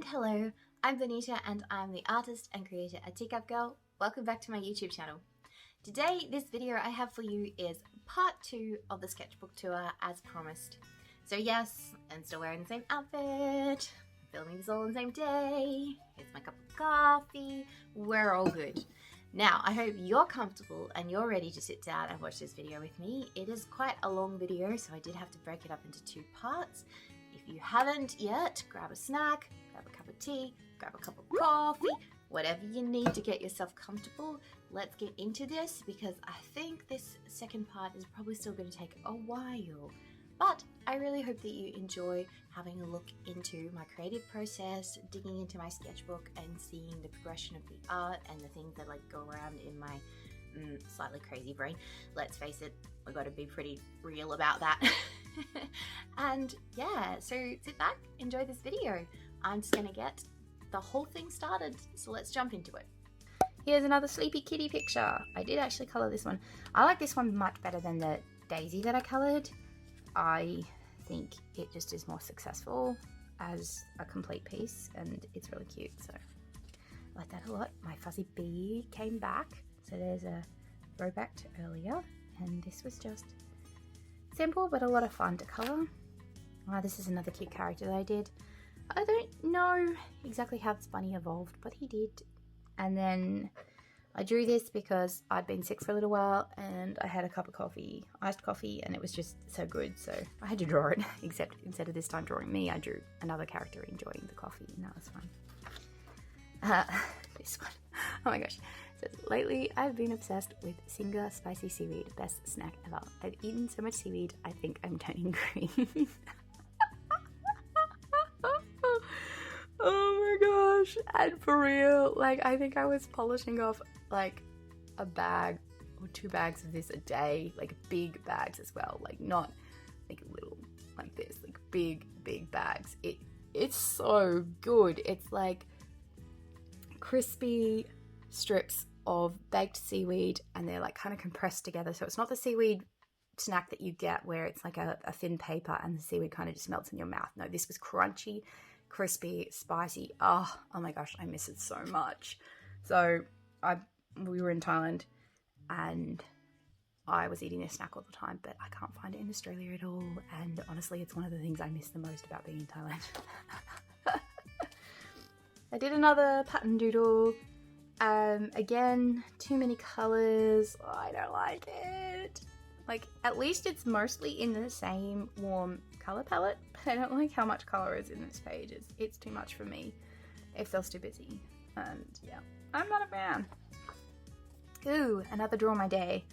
And hello, I'm Bonita and I'm the artist and creator at Teacup Girl. Welcome back to my YouTube channel. Today, this video I have for you is part 2 of the sketchbook tour as promised. So yes, I'm still wearing the same outfit, filming this all on the same day, it's my cup of coffee, we're all good. Now, I hope you're comfortable and you're ready to sit down and watch this video with me. It is quite a long video, so I did have to break it up into 2 parts. If you haven't yet, grab a snack, grab a cup of tea, grab a cup of coffee, whatever you need to get yourself comfortable. Let's get into this because I think this second part is probably still going to take a while. But I really hope that you enjoy having a look into my creative process, digging into my sketchbook and seeing the progression of the art and the things that like go around in my slightly crazy brain. Let's face it, we got to be pretty real about that. And yeah, so sit back, enjoy this video. I'm just gonna get the whole thing started, so let's jump into it. Here's another sleepy kitty picture. I did actually colour this one. I like this one much better than the daisy that I coloured. I think it just is more successful as a complete piece and it's really cute, so I like that a lot. My fuzzy bee came back, so there's a throwback to earlier, and this was just simple but a lot of fun to colour. This is another cute character that I did. I don't know exactly how this bunny evolved, but he did. And then I drew this because I'd been sick for a little while and I had a cup of coffee, iced coffee, and it was just so good, so I had to draw it. Except instead of this time drawing me, I drew another character enjoying the coffee, and that was fun. This one, oh my gosh. So lately I've been obsessed with Singer spicy seaweed, best snack ever. I've eaten so much seaweed, I think I'm turning green. Oh my gosh, and for real, like I think I was polishing off like a bag or 2 bags of this a day, like big bags as well, like not like little like this, like big bags. It's so good. It's like crispy strips of baked seaweed and they're like kind of compressed together, so it's not the seaweed snack that you get where it's like a thin paper and the seaweed kind of just melts in your mouth. No, this was crunchy, crispy, spicy. Oh my gosh, I miss it so much. So we were in Thailand and I was eating this snack all the time, but I can't find it in Australia at all, and honestly it's one of the things I miss the most about being in Thailand. I did another pattern doodle. Again, too many colors. Oh, I don't like it. Like, at least it's mostly in the same warm color palette, but I don't like how much color is in this page. It's too much for me. It feels too busy, and yeah, I'm not a fan. Ooh, another draw my day.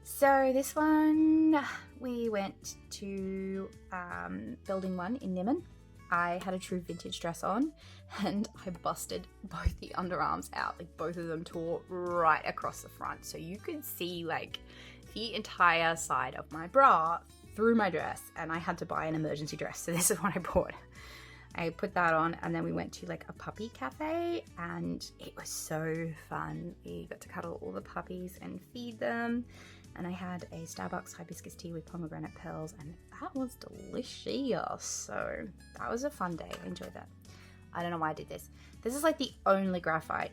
So this one, we went to Building 1 in Niman. I had a true vintage dress on and I busted both the underarms out, like both of them tore right across the front, so you could see like the entire side of my bra through my dress, and I had to buy an emergency dress, so this is what I bought. I put that on and then we went to like a puppy cafe and it was so fun. We got to cuddle all the puppies and feed them, and I had a Starbucks hibiscus tea with pomegranate pearls and that was delicious. So that was a fun day. I enjoyed that. I don't know why I did this. This is like the only graphite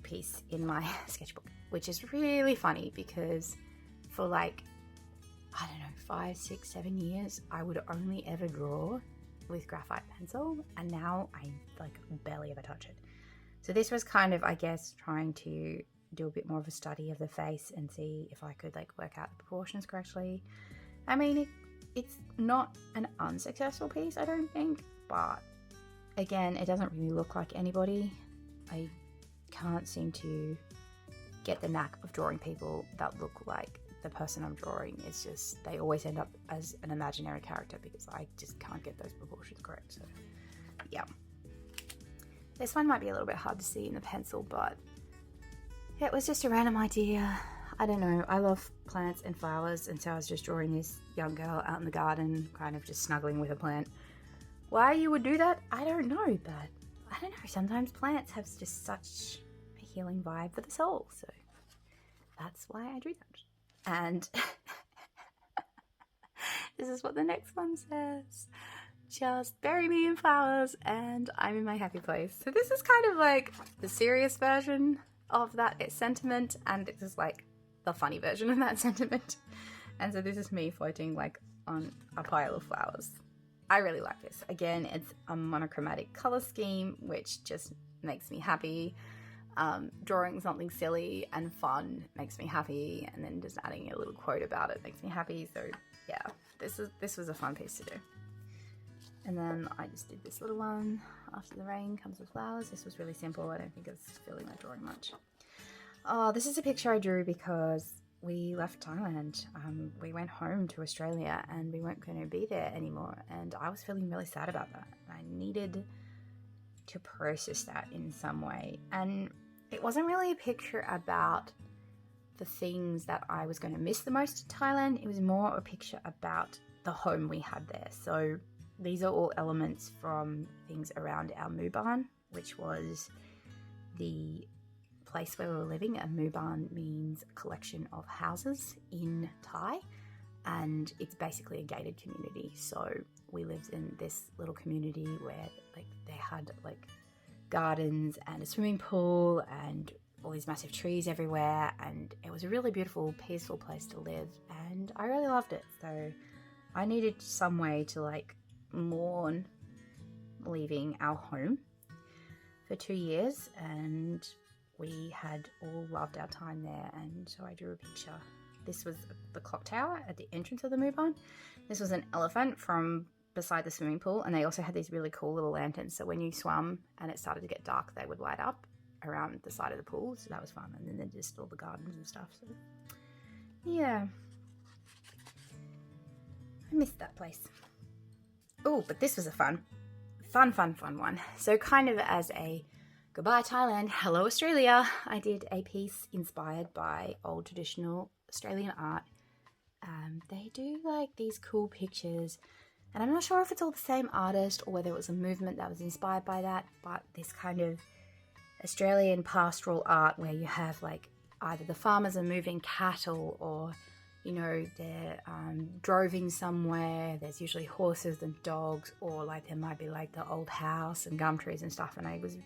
piece in my sketchbook, which is really funny because for like, I don't know, 5, 6, 7 years, I would only ever draw with graphite pencil, and now I like barely ever touch it. So this was kind of, I guess, trying to do a bit more of a study of the face and see if I could like work out the proportions correctly. I mean, it's not an unsuccessful piece, I don't think, but again, it doesn't really look like anybody. I can't seem to get the knack of drawing people that look like the person I'm drawing. It's just, they always end up as an imaginary character because I just can't get those proportions correct. So yeah, this one might be a little bit hard to see in the pencil, but it was just a random idea. I don't know, I love plants and flowers, and so I was just drawing this young girl out in the garden kind of just snuggling with a plant. Why you would do that, I don't know, but I don't know, sometimes plants have just such a healing vibe for the soul, so that's why I drew that. And this is what the next one says. just bury me in flowers and I'm in my happy place. So this is kind of like the serious version of that sentiment, and this is like the funny version of that sentiment. And so this is me floating like on a pile of flowers. I really like this. Again, it's a monochromatic color scheme, which just makes me happy. Drawing something silly and fun makes me happy, and then just adding a little quote about it makes me happy. So yeah, this was a fun piece to do. And then I just did this little one. After the rain comes the flowers. This was really simple. I don't think it's filling my drawing much. Oh, this is a picture I drew because we left Thailand. We went home to Australia and we weren't going to be there anymore. And I was feeling really sad about that. I needed to process that in some way. And it wasn't really a picture about the things that I was going to miss the most in Thailand. It was more a picture about the home we had there. So these are all elements from things around our muban, which was the place where we were living. A muban means collection of houses in Thai, and it's basically a gated community. So we lived in this little community where like they had like gardens and a swimming pool and all these massive trees everywhere, and it was a really beautiful, peaceful place to live, and I really loved it. So I needed some way to like mourn leaving our home for 2 years, and we had all loved our time there, and so I drew a picture. This was the clock tower at the entrance of the move-on. This was an elephant from beside the swimming pool, and they also had these really cool little lanterns, so when you swam and it started to get dark, they would light up around the side of the pool, so that was fun. And then just all the gardens and stuff, so yeah, I missed that place. Oh, but this was a fun one. So kind of as a goodbye Thailand, hello Australia, I did a piece inspired by old traditional Australian art. They do like these cool pictures, and I'm not sure if it's all the same artist or whether it was a movement that was inspired by that, but this kind of Australian pastoral art where you have like either the farmers are moving cattle, or you know, they're droving somewhere. There's usually horses and dogs, or like there might be like the old house and gum trees and stuff. And I was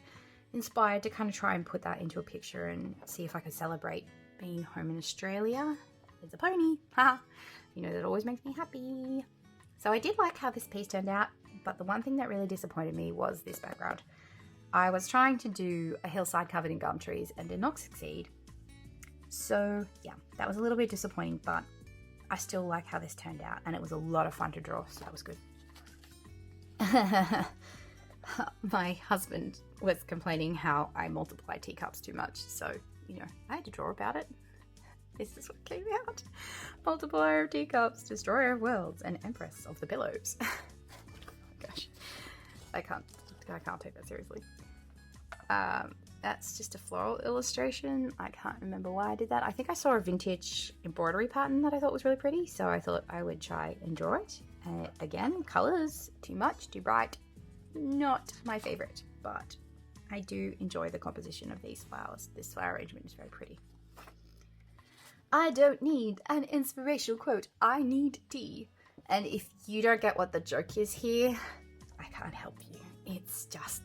inspired to kind of try and put that into a picture and see if I could celebrate being home in Australia. There's a pony, ha! You know, that always makes me happy. So I did like how this piece turned out, but the one thing that really disappointed me was this background. I was trying to do a hillside covered in gum trees and did not succeed. So yeah, that was a little bit disappointing, but I still like how this turned out, and it was a lot of fun to draw, so that was good. My husband was complaining how I multiply teacups too much, so, you know, I had to draw about it. This is what came out. Multiplier of teacups, destroyer of worlds, and empress of the pillows. Oh my gosh, I can't take that seriously. That's just a floral illustration. I can't remember why I did that. I think I saw a vintage embroidery pattern that I thought was really pretty, so I thought I would try and draw it. Again, colors, too much, too bright, not my favorite, but I do enjoy the composition of these flowers. This flower arrangement is very pretty. I don't need an inspirational quote. I need tea. And if you don't get what the joke is here, I can't help you. It's just...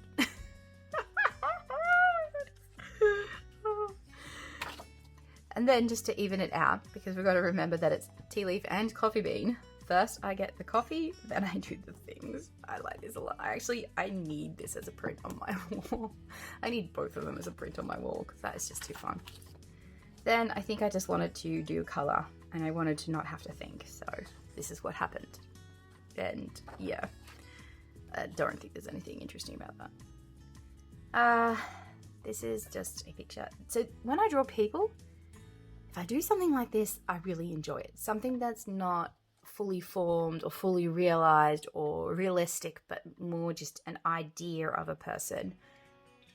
And then just to even it out, because we've got to remember that it's tea leaf and coffee bean. First I get the coffee, then I do the things. I like this a lot. I need this as a print on my wall. I need both of them as a print on my wall because that is just too fun. Then I think I just wanted to do colour, and I wanted to not have to think, so this is what happened. And yeah, I don't think there's anything interesting about that. This is just a picture. So when I draw people, if I do something like this, I really enjoy it. Something that's not fully formed or fully realized or realistic, but more just an idea of a person.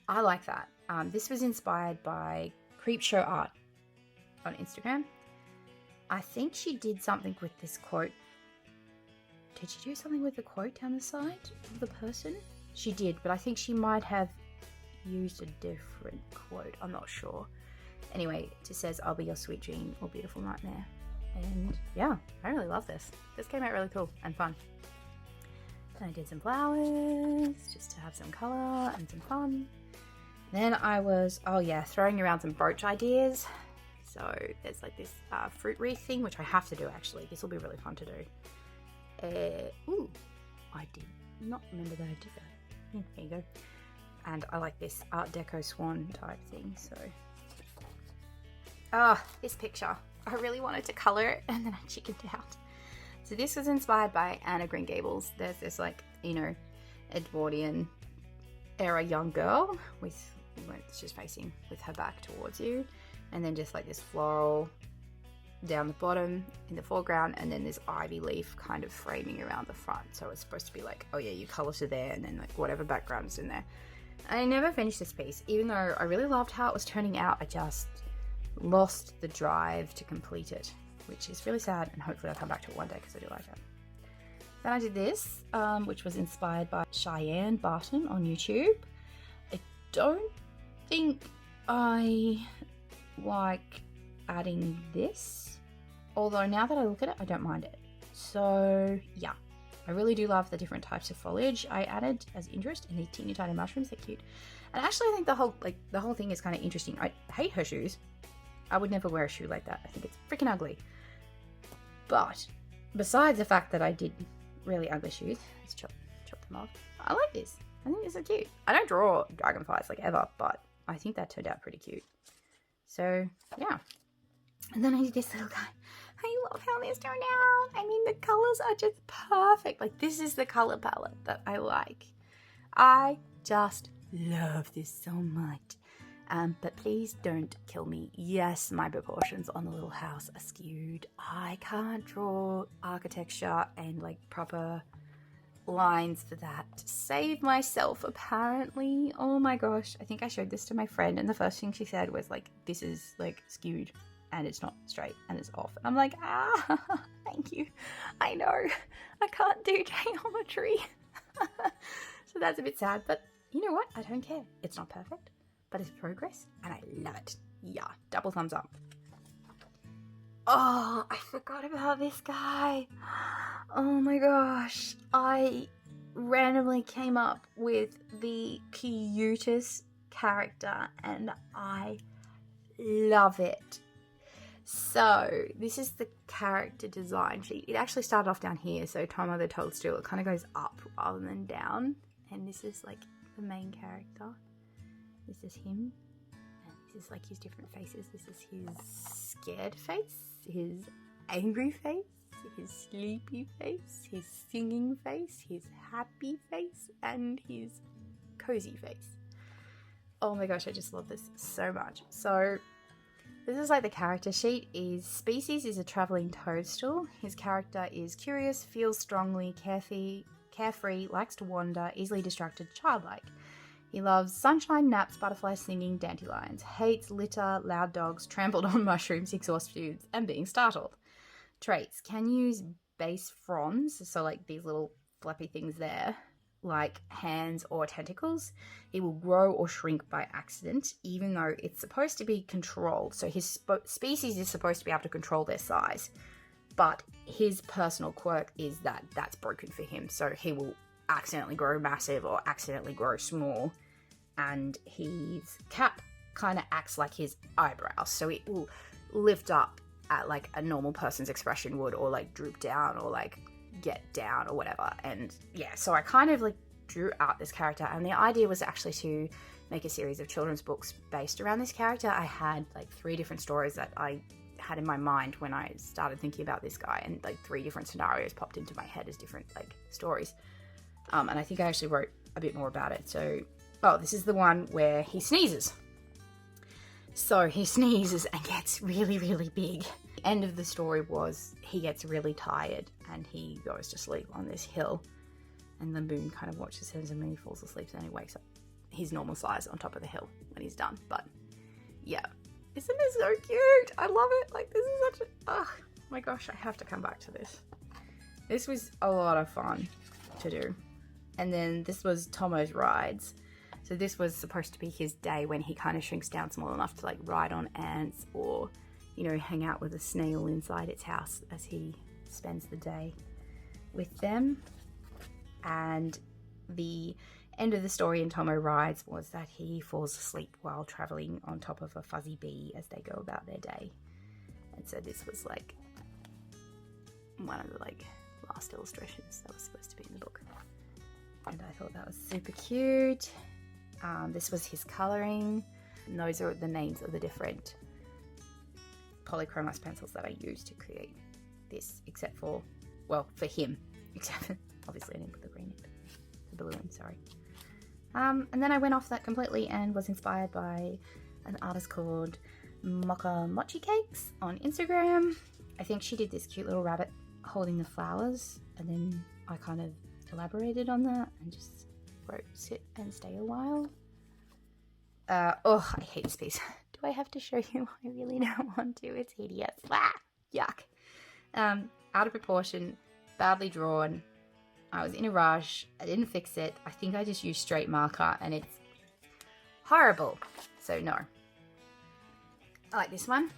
I like that. This was inspired by Creepshow Art on Instagram. I think she did something with this quote. Did she do something with the quote down the side of the person? She did, but I think she might have used a different quote. I'm not sure. Anyway, it just says, "I'll be your sweet dream or beautiful nightmare." And yeah, I really love this. This came out really cool and fun. Then I did some flowers just to have some colour and some fun. Then I was, oh yeah, throwing around some brooch ideas. So there's like this fruit wreath thing, which I have to do actually. This will be really fun to do. Ooh, I did not remember that I did that. Here you go. And I like this Art Deco swan type thing, so. This picture. I really wanted to colour it and then I chickened out. So this was inspired by Anne of Green Gables. There's this like, you know, Edwardian era young girl with, she's facing with her back towards you. And then just like this floral down the bottom in the foreground, and then this ivy leaf kind of framing around the front. So it's supposed to be like, oh yeah, you colour to there and then like whatever background is in there. I never finished this piece, even though I really loved how it was turning out. I just lost the drive to complete it, which is really sad, and hopefully I'll come back to it one day because I do like it. Then I did this, which was inspired by Cheyenne Barton on YouTube. I don't think I like adding this, although now that I look at it, I don't mind it. So yeah, I really do love the different types of foliage I added as interest in these teeny tiny mushrooms. They're cute. And actually I think the whole thing is kind of interesting. I hate her shoes. I would never wear a shoe like that. I think it's freaking ugly. But besides the fact that I did really ugly shoes, let's chop them off. I like this. I think these are cute. I don't draw dragonflies like ever, but I think that turned out pretty cute. So yeah. And then I did this little guy. I love how this turned out. I mean, the colors are just perfect. Like, this is the color palette that I like. I just love this so much. But please don't kill me. Yes, my proportions on the little house are skewed. I can't draw architecture and like proper lines for that to save myself, apparently. Oh my gosh. I think I showed this to my friend and the first thing she said was like, this is like skewed and it's not straight and it's off. And I'm like, thank you. I know. I can't do geometry. So that's a bit sad, but you know what? I don't care. It's not perfect, but it's progress and I love it. Yeah, double thumbs up. Oh, I forgot about this guy. Oh my gosh. I randomly came up with the cutest character and I love it. So this is the character design sheet. It actually started off down here. So Tomo the Toadstool, it kind of goes up rather than down. And this is like the main character. This is him. And this is like his different faces. This is his scared face, his angry face, his sleepy face, his singing face, his happy face, and his cozy face. Oh my gosh, I just love this so much. So this is like the character sheet. His species is a traveling toadstool. His character is curious, feels strongly, carefree, likes to wander, easily distracted, childlike. He loves sunshine, naps, butterflies, singing, dandelions. Hates litter, loud dogs, trampled on mushrooms, exhaust fumes, and being startled. Traits: can use base fronds, so like these little flappy things there, like hands or tentacles. He will grow or shrink by accident, even though it's supposed to be controlled. So his species is supposed to be able to control their size, but his personal quirk is that that's broken for him. So he will accidentally grow massive or accidentally grow small, and his cap kind of acts like his eyebrows. So it will lift up at like a normal person's expression would, or like droop down, or like get down or whatever. And yeah, so I kind of like drew out this character, and the idea was actually to make a series of children's books based around this character. I had like 3 different stories that I had in my mind when I started thinking about this guy, and like 3 different scenarios popped into my head as different like stories. And I think I actually wrote a bit more about it. So, oh, this is the one where he sneezes. So he sneezes and gets really, really big. The end of the story was he gets really tired and he goes to sleep on this hill, and the moon kind of watches him, and then he falls asleep and he wakes up his normal size on top of the hill when he's done. But yeah, isn't this so cute? I love it. Like, this is such a, oh my gosh, I have to come back to this. This was a lot of fun to do. And then this was Tomo's rides. So this was supposed to be his day when he kind of shrinks down small enough to like ride on ants, or, you know, hang out with a snail inside its house as he spends the day with them. And the end of the story in Tomo Rides was that he falls asleep while traveling on top of a fuzzy bee as they go about their day. And so this was like one of the like last illustrations that was supposed to be in the book. And I thought that was super cute. This was his colouring. And those are the names of the different polychromos pencils that I used to create this, except for, well, for him. Except for, obviously I didn't put the green in, the balloon, sorry. And then I went off that completely and was inspired by an artist called Mocha Mochi Cakes on Instagram. I think she did this cute little rabbit holding the flowers, and then I kind of elaborated on that and just wrote sit and stay a while. Oh, I hate this piece. Do I have to show you? I really don't want to. It's hideous. Ah, yuck. Out of proportion, badly drawn. I was in a rush. I didn't fix it. I think I just used straight marker and it's horrible. So no. I like this one.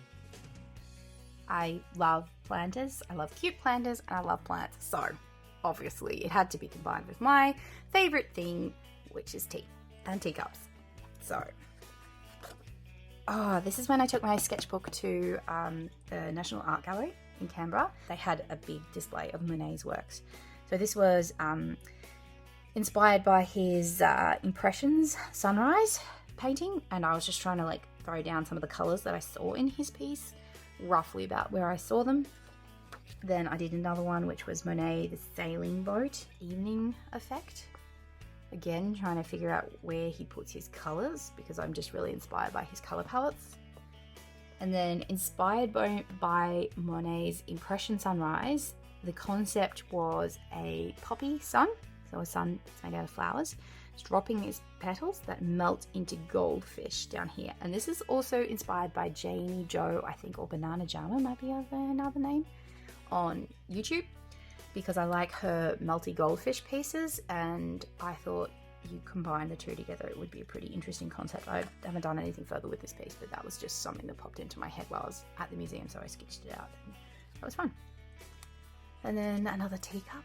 I love planters. I love cute planters and I love plants. So obviously it had to be combined with my favorite thing, which is tea and teacups. So, this is when I took my sketchbook to the National Art Gallery in Canberra. They had a big display of Monet's works. So this was inspired by his Impressions Sunrise painting, and I was just trying to like throw down some of the colours that I saw in his piece, roughly about where I saw them. Then I did another one which was Monet the Sailing Boat Evening Effect. Again, trying to figure out where he puts his colours, because I'm just really inspired by his colour palettes. And then inspired by Monet's Impression Sunrise, the concept was a poppy sun, so a sun that's made out of flowers. It's dropping its petals that melt into goldfish down here. And this is also inspired by Janie Jo, I think, or Banana Jama might be another name, on YouTube, because I like her melty goldfish pieces, and I thought you combine the two together, it would be a pretty interesting concept. I haven't done anything further with this piece, but that was just something that popped into my head while I was at the museum, so I sketched it out, and that was fun. And then another teacup,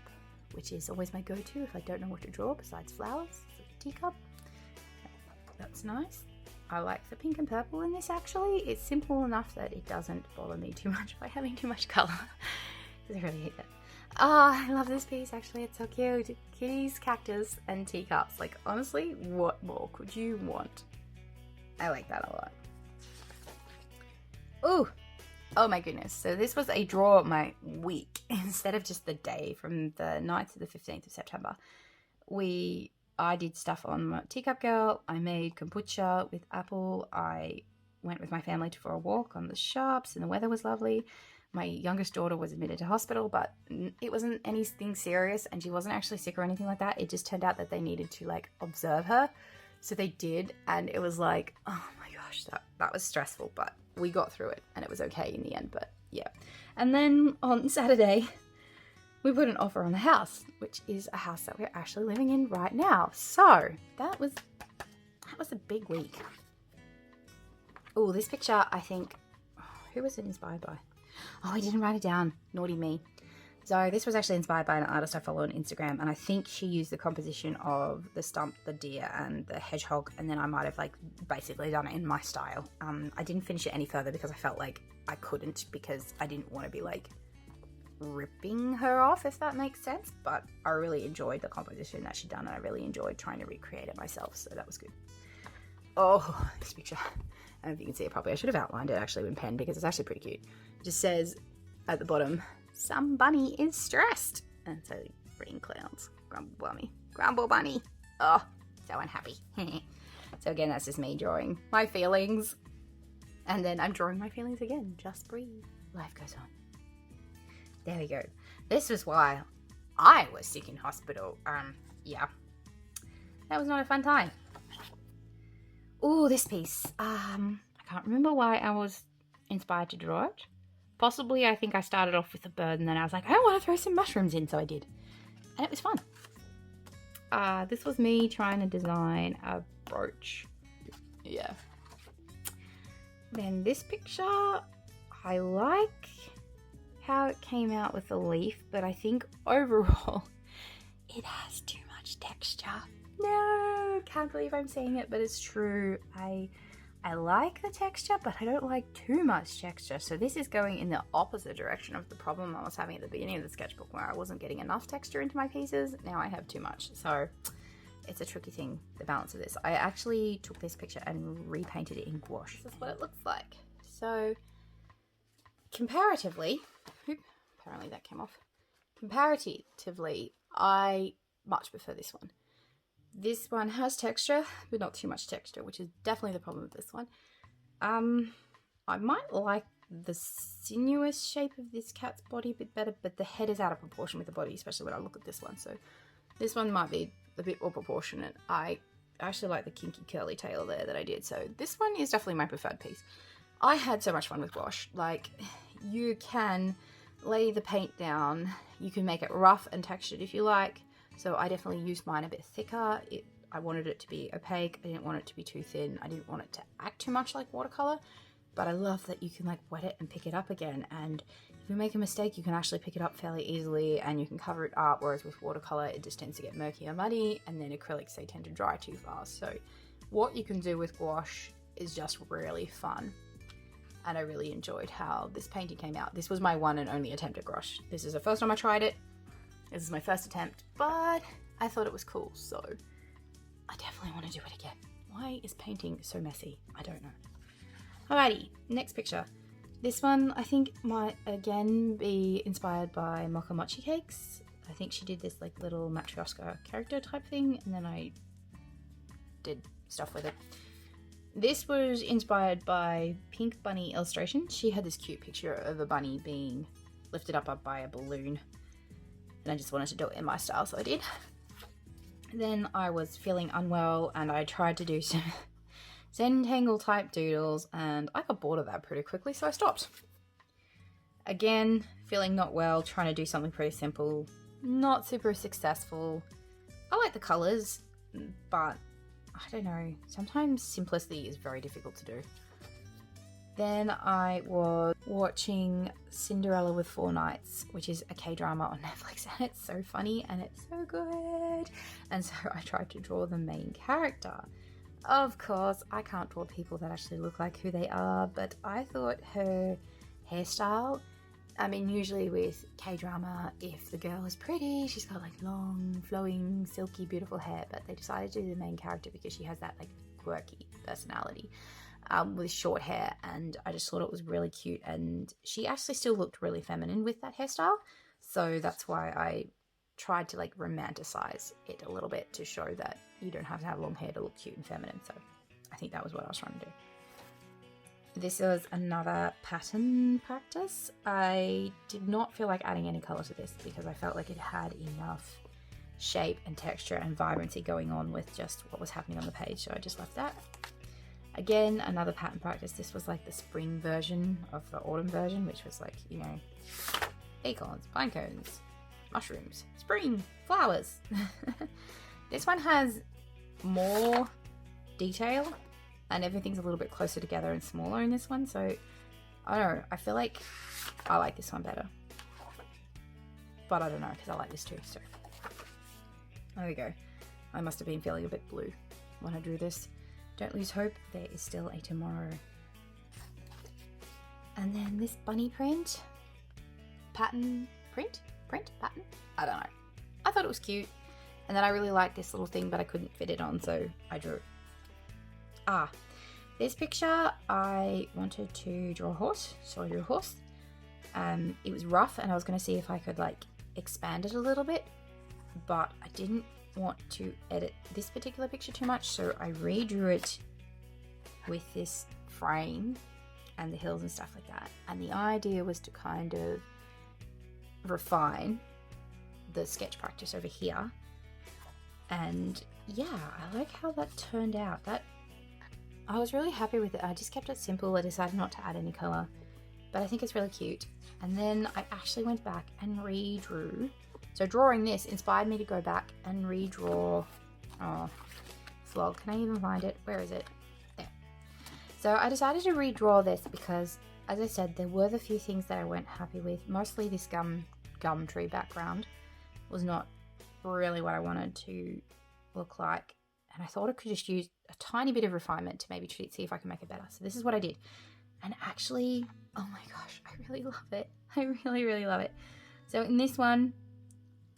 which is always my go-to if I don't know what to draw besides flowers. So teacup, that's nice. I like the pink and purple in this actually. It's simple enough that it doesn't bother me too much by having too much colour. I really hate that. I love this piece actually, it's so cute. Kitties, cactus, and teacups. Like honestly, what more could you want? I like that a lot. Ooh! Oh my goodness. So this was a draw my week instead of just the day, from the 9th to the 15th of September. I did stuff on Teacup Girl. I made kombucha with apple. I went with my family for a walk on the shops and the weather was lovely. My youngest daughter was admitted to hospital, but it wasn't anything serious and she wasn't actually sick or anything like that. It just turned out that they needed to like observe her. So they did, and it was like, oh my gosh, that was stressful, but we got through it and it was okay in the end, but yeah. And then on Saturday, we put an offer on the house, which is a house that we're actually living in right now. So that was a big week. Oh, this picture, I think, who was it inspired by? Oh, I didn't write it down. Naughty me. So this was actually inspired by an artist I follow on Instagram, and I think she used the composition of the stump, the deer, and the hedgehog, and then I might have like basically done it in my style. I didn't finish it any further because I felt like I couldn't, because I didn't want to be like ripping her off, if that makes sense, but I really enjoyed the composition that she'd done, and I really enjoyed trying to recreate it myself, so that was good. Oh, this picture. I don't know if you can see it properly. I should have outlined it actually with pen because it's actually pretty cute. It just says at the bottom, some bunny is stressed. And so green clouds. Grumble bunny. Oh, so unhappy. So again, that's just me drawing my feelings. And then I'm drawing my feelings again. Just breathe. Life goes on. There we go. This was why I was sick in hospital. Yeah. That was not a fun time. Oh, this piece. I can't remember why I was inspired to draw it. Possibly, I think I started off with a bird and then I was like, I want to throw some mushrooms in, so I did. And it was fun. This was me trying to design a brooch. Yeah. Then this picture, I like how it came out with the leaf, but I think overall it has too much texture. No, can't believe I'm saying it, but it's true. I like the texture, but I don't like too much texture. So this is going in the opposite direction of the problem I was having at the beginning of the sketchbook, where I wasn't getting enough texture into my pieces. Now I have too much. So it's a tricky thing, the balance of this. I actually took this picture and repainted it in gouache. This is what it looks like. So comparatively, apparently that came off. Comparatively, I much prefer this one. This one has texture, but not too much texture, which is definitely the problem with this one. I might like the sinuous shape of this cat's body a bit better, but the head is out of proportion with the body, especially when I look at this one. So this one might be a bit more proportionate. I actually like the kinky curly tail there that I did. So this one is definitely my preferred piece. I had so much fun with gouache. Like, you can lay the paint down, you can make it rough and textured if you like. So I definitely used mine a bit thicker. I wanted it to be opaque. I didn't want it to be too thin. I didn't want it to act too much like watercolor. But I love that you can like wet it and pick it up again. And if you make a mistake, you can actually pick it up fairly easily and you can cover it up. Whereas with watercolor, it just tends to get murky or muddy, and then acrylics, they tend to dry too fast. So what you can do with gouache is just really fun. And I really enjoyed how this painting came out. This was my one and only attempt at gouache. This is the first time I tried it. This is my first attempt, but I thought it was cool, so I definitely want to do it again. Why is painting so messy? I don't know. Alrighty, next picture. This one I think might again be inspired by Mocha Mochi Cakes. I think she did this like little Matryoshka character type thing, and then I did stuff with it. This was inspired by Pink Bunny Illustration. She had this cute picture of a bunny being lifted up by a balloon. And I just wanted to do it in my style, so I did. Then I was feeling unwell and I tried to do some Zentangle type doodles, and I got bored of that pretty quickly, so I stopped. Again, feeling not well, trying to do something pretty simple, not super successful. I like the colours, but I don't know, sometimes simplicity is very difficult to do. Then I was watching Cinderella with Four Knights, which is a K-drama on Netflix, and it's so funny and it's so good. And so I tried to draw the main character. Of course, I can't draw people that actually look like who they are, but I thought her hairstyle, I mean, usually with K-drama, if the girl is pretty, she's got like long, flowing, silky, beautiful hair, but they decided to do the main character because she has that like quirky personality. With short hair, and I just thought it was really cute, and she actually still looked really feminine with that hairstyle, so that's why I tried to like romanticize it a little bit to show that you don't have to have long hair to look cute and feminine. So I think that was what I was trying to do. This was another pattern practice. I did not feel like adding any color to this because I felt like it had enough shape and texture and vibrancy going on with just what was happening on the page, so I just left that. Again, another pattern practice. This was like the spring version of the autumn version, which was like, you know, acorns, pine cones, mushrooms, spring, flowers. This one has more detail and everything's a little bit closer together and smaller in this one. So, I don't know, I feel like I like this one better. But I don't know, because I like this too, so. There we go. I must have been feeling a bit blue when I drew this. Don't lose hope, there is still a tomorrow. And then this bunny print, pattern, I don't know. I thought it was cute. And then I really liked this little thing, but I couldn't fit it on, so I drew it. This picture, I wanted to draw a horse, so I drew a horse. It was rough, and I was going to see if I could like expand it a little bit, but I didn't want to edit this particular picture too much, so I redrew it with this frame and the hills and stuff like that. And the idea was to kind of refine the sketch practice over here. And yeah, I like how that turned out. I was really happy with it. I just kept it simple. I decided not to add any color, but I think it's really cute. And then I actually went back and redrew. So drawing this inspired me to go back and redraw, flog, can I even find it? Where is it? There. So I decided to redraw this because, as I said, there were the few things that I weren't happy with. Mostly this gum tree background was not really what I wanted to look like. And I thought I could just use a tiny bit of refinement to maybe see if I can make it better. So this is what I did. And actually, oh my gosh, I really love it. I really, really love it. So in this one,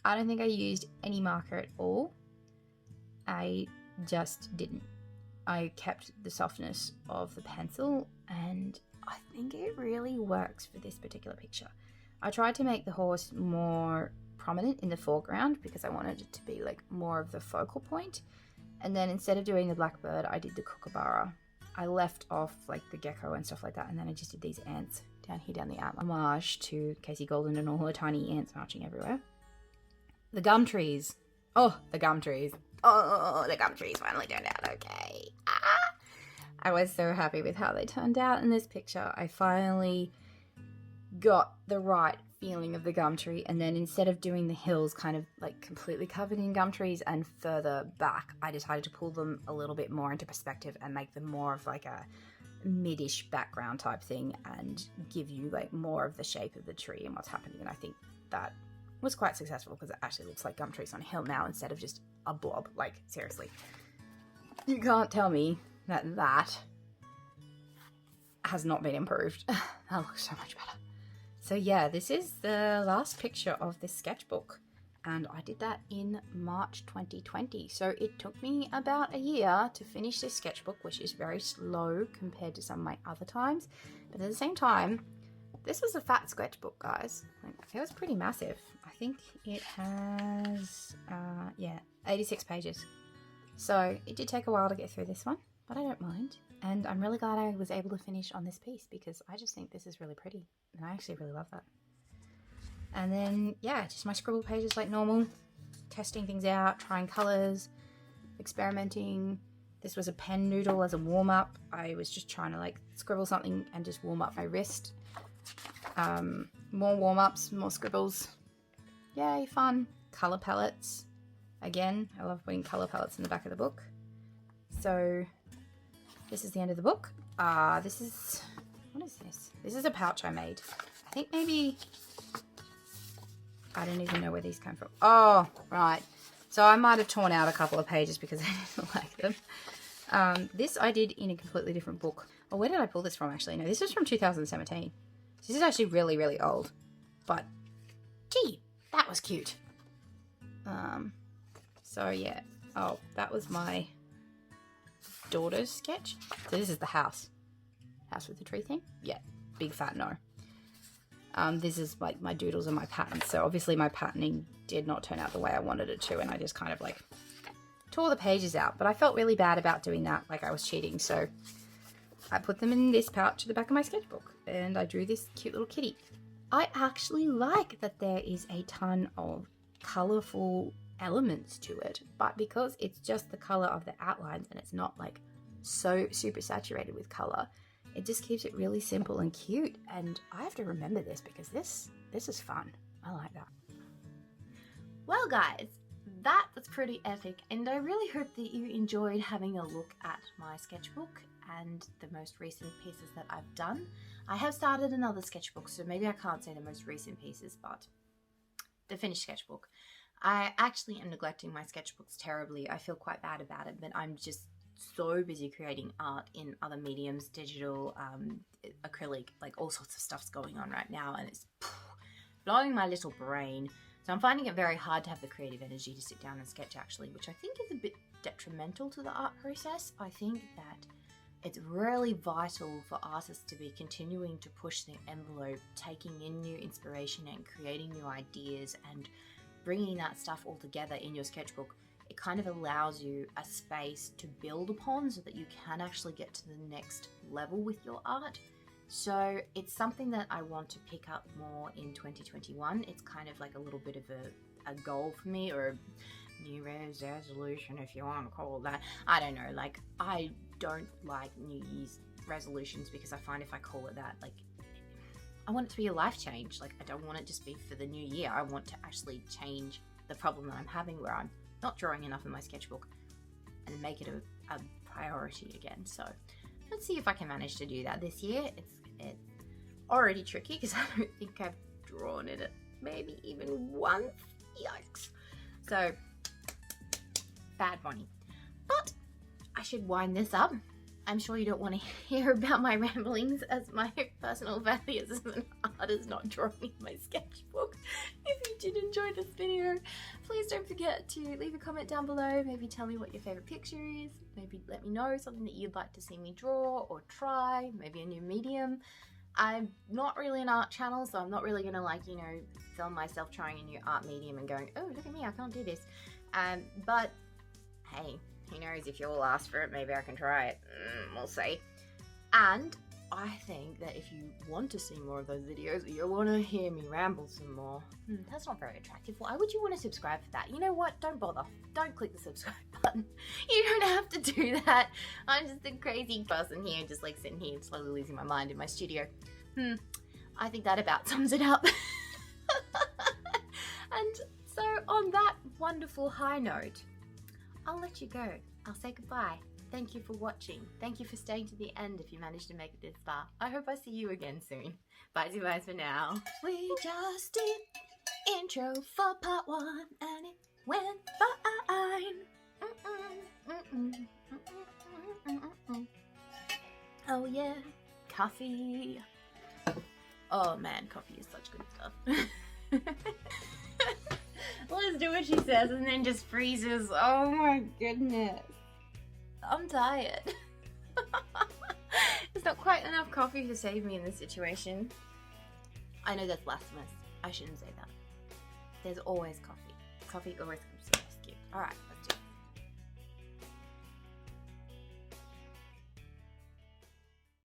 I don't think I used any marker at all. I just didn't. I kept the softness of the pencil, and I think it really works for this particular picture. I tried to make the horse more prominent in the foreground because I wanted it to be like more of the focal point. And then instead of doing the blackbird, I did the kookaburra. I left off like the gecko and stuff like that, and then I just did these ants down here down the outline. Homage to Casey Golden and all her tiny ants marching everywhere. The gum trees. Oh, the gum trees. Oh, the gum trees finally turned out okay. I was so happy with how they turned out in this picture. I finally got the right feeling of the gum tree, and then instead of doing the hills kind of like completely covered in gum trees and further back, I decided to pull them a little bit more into perspective and make them more of like a mid-ish background type thing and give you like more of the shape of the tree and what's happening. And I think that was quite successful because it actually looks like gum trees on a hill now instead of just a blob. Like, seriously, you can't tell me that that has not been improved. That looks so much better. So yeah, this is the last picture of this sketchbook, and I did that in March 2020. So it took me about a year to finish this sketchbook, which is very slow compared to some of my other times. But at the same time, this was a fat sketchbook, guys. Like, it was pretty massive. I think it has, 86 pages. So it did take a while to get through this one, but I don't mind. And I'm really glad I was able to finish on this piece because I just think this is really pretty. And I actually really love that. And then, yeah, just my scribble pages like normal. Testing things out, trying colors, experimenting. This was a pen noodle as a warm-up. I was just trying to like scribble something and just warm up my wrist. More warm-ups, more scribbles. Yay, fun. Color palettes. Again, I love putting color palettes in the back of the book. So this is the end of the book. What is this? This is a pouch I made. I think maybe, I don't even know where these came from. Oh, right. So I might have torn out a couple of pages because I didn't like them. This I did in a completely different book. Oh, where did I pull this from actually? No, this was from 2017. This is actually really, really old. But, gee, that was cute. So yeah. Oh, that was my daughter's sketch. So this is the house. House with the tree thing? Yeah, big fat no. This is like my doodles and my patterns. So obviously my patterning did not turn out the way I wanted it to, and I just kind of like tore the pages out. But I felt really bad about doing that, like I was cheating. So I put them in this pouch at the back of my sketchbook, and I drew this cute little kitty. I actually like that there is a ton of colourful elements to it, but because it's just the colour of the outlines and it's not like so super saturated with colour, it just keeps it really simple and cute. And I have to remember this because this is fun. I like that. Well guys, that was pretty epic, and I really hope that you enjoyed having a look at my sketchbook and the most recent pieces that I've done. I have started another sketchbook, so maybe I can't say the most recent pieces, but the finished sketchbook. I actually am neglecting my sketchbooks terribly. I feel quite bad about it, but I'm just so busy creating art in other mediums, digital, acrylic, like all sorts of stuff's going on right now, and it's blowing my little brain. So I'm finding it very hard to have the creative energy to sit down and sketch actually, which I think is a bit detrimental to the art process. I think that it's really vital for artists to be continuing to push the envelope, taking in new inspiration and creating new ideas and bringing that stuff all together in your sketchbook. It kind of allows you a space to build upon so that you can actually get to the next level with your art. So it's something that I want to pick up more in 2021. It's kind of like a little bit of a goal for me, or a New Year's resolution if you want to call it that. I don't know, like I don't like New Year's resolutions because I find if I call it that, like I want it to be a life change. Like I don't want it just be for the new year. I want to actually change the problem that I'm having where I'm not drawing enough in my sketchbook and make it a priority again. So let's see if I can manage to do that this year. It's already tricky because I don't think I've drawn it maybe even once. Yikes. So, bad Bonnie. But I should wind this up. I'm sure you don't want to hear about my ramblings as my personal failures as an artist not drawing in my sketchbook. If you did enjoy this video, please don't forget to leave a comment down below. Maybe tell me what your favorite picture is. Maybe let me know something that you'd like to see me draw or try. Maybe a new medium. I'm not really an art channel, so I'm not really gonna film myself trying a new art medium and going, oh, look at me, I can't do this. But hey, who knows, if you'll ask for it, maybe I can try it. We'll see. And I think that if you want to see more of those videos, or you want to hear me ramble some more, that's not very attractive. Why would you want to subscribe for that? You know what? Don't bother. Don't click the subscribe button. You don't have to do that. I'm just a crazy person here, just like sitting here slowly losing my mind in my studio. I think that about sums it up. And so on that wonderful high note, I'll let you go. I'll say goodbye. Thank you for watching. Thank you for staying to the end if you managed to make it this far. I hope I see you again soon. Bye for now. We just did intro for part 1 and it went fine. Oh yeah, coffee. Oh man, coffee is such good stuff. Let's do what she says and then just freezes. Oh my goodness. I'm tired. There's not quite enough coffee to save me in this situation. I know that's blasphemous. I shouldn't say that. There's always coffee. Coffee always comes to the rescue. Alright.